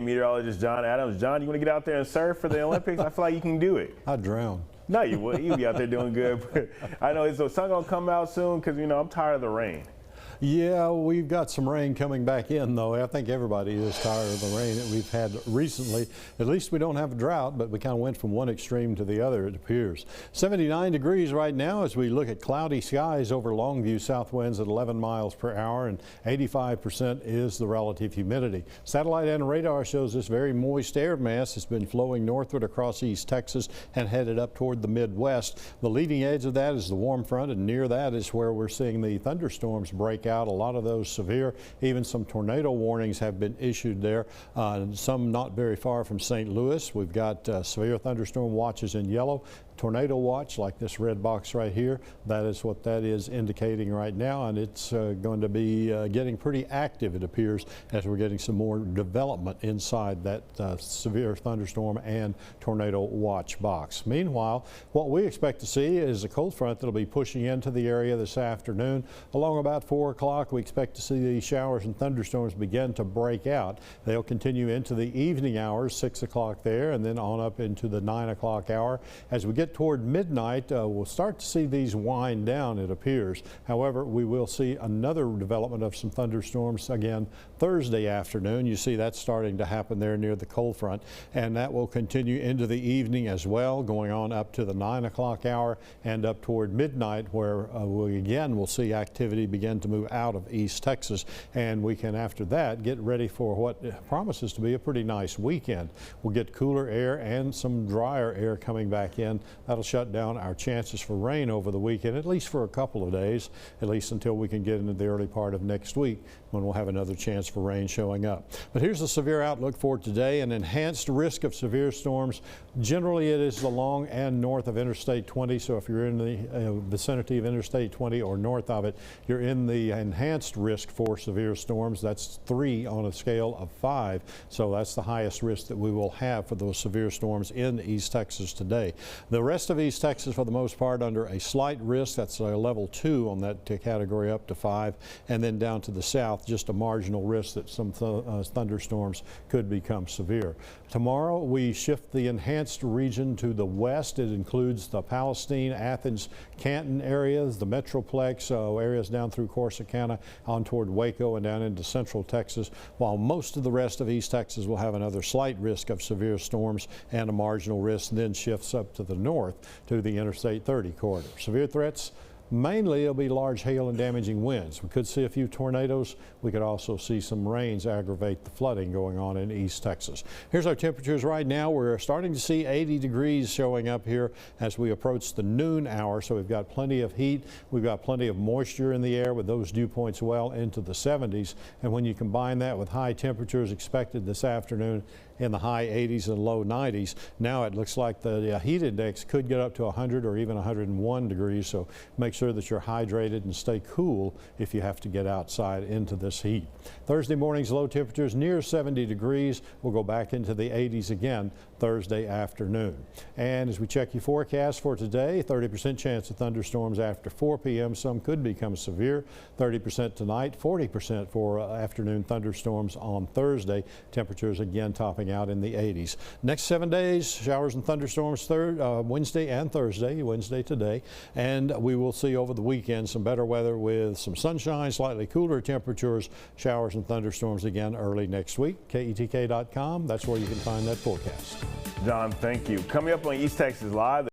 Meteorologist John Adams. John, you want to get out there and surf for the Olympics? I feel like you can do it. I'd drown. No, you would. You'd be out there doing good. But I know the sun going to come out soon because, I'm tired of the rain. Yeah, we've got some rain coming back in, though. I think everybody is tired of the rain that we've had recently. At least we don't have a drought, but we kind of went from one extreme to the other, it appears. 79 degrees right now as we look at cloudy skies over Longview, south winds at 11 miles per hour, and 85% is the relative humidity. Satellite and radar shows this very moist air mass has been flowing northward across East Texas and headed up toward the Midwest. The leading edge of that is the warm front, and near that is where we're seeing the thunderstorms break out. A lot of those severe, even some tornado warnings have been issued there. Some not very far from St. Louis. We've got severe thunderstorm watches in yellow. Tornado watch, like this red box right here, that is what that is indicating right now, and it's going to be getting pretty active, it appears, as we're getting some more development inside that severe thunderstorm and tornado watch box. Meanwhile, what we expect to see is a cold front that'll be pushing into the area this afternoon. Along about 4 o'clock, we expect to see the showers and thunderstorms begin to break out. They'll continue into the evening hours, 6 o'clock there, and then on up into the 9 o'clock hour. As we get toward midnight, we'll start to see these wind down, it appears. However, we will see another development of some thunderstorms again Thursday afternoon. You see that starting to happen there near the cold front, and that will continue into the evening as well, going on up to the 9 o'clock hour and up toward midnight, where we again will see activity begin to move out of East Texas, and we can after that get ready for what promises to be a pretty nice weekend. We'll get cooler air and some drier air coming back in. That'll shut down our chances for rain over the weekend, at least for a couple of days, at least until we can get into the early part of next week, when we'll have another chance for rain showing up. But here's the severe outlook for today. An enhanced risk of severe storms. Generally, it is along and north of Interstate 20, so if you're in the vicinity of Interstate 20 or north of it, you're in the enhanced risk for severe storms. That's 3 on a scale of 5, so that's the highest risk that we will have for those severe storms in East Texas today. The rest of East Texas, for the most part, under a slight risk. That's a level 2 on that category up to 5, and then down to the south, just a marginal risk that some thunderstorms could become severe. Tomorrow, we shift the enhanced region to the west. It includes the Palestine, Athens, Canton areas, the Metroplex areas down through Corsicana on toward Waco and down into central Texas, while most of the rest of East Texas will have another slight risk of severe storms and a marginal risk, and then shifts up to the north to the Interstate 30 corridor. Severe threats. Mainly, it'll be large hail and damaging winds. We could see a few tornadoes. We could also see some rains aggravate the flooding going on in East Texas. Here's our temperatures right now. We're starting to see 80 degrees showing up here as we approach the noon hour. So we've got plenty of heat. We've got plenty of moisture in the air with those dew points well into the 70s. And when you combine that with high temperatures expected this afternoon in the high 80s and low 90s, now it looks like the heat index could get up to 100 or even 101 degrees. So make sure that you're hydrated and stay cool if you have to get outside into this heat. Thursday morning's low temperatures near 70 degrees. We'll go back into the 80s again Thursday afternoon. And as we check your forecast for today, 30% chance of thunderstorms after 4 p.m. Some could become severe. 30% tonight, 40% for afternoon thunderstorms on Thursday. Temperatures again topping out in the 80s. Next 7 days, showers and thunderstorms Wednesday and Thursday, Wednesday today, and we will see over the weekend some better weather with some sunshine, slightly cooler temperatures, showers and thunderstorms again early next week. KETK.com, that's where you can find that forecast. John, thank you. Coming up on East Texas Live.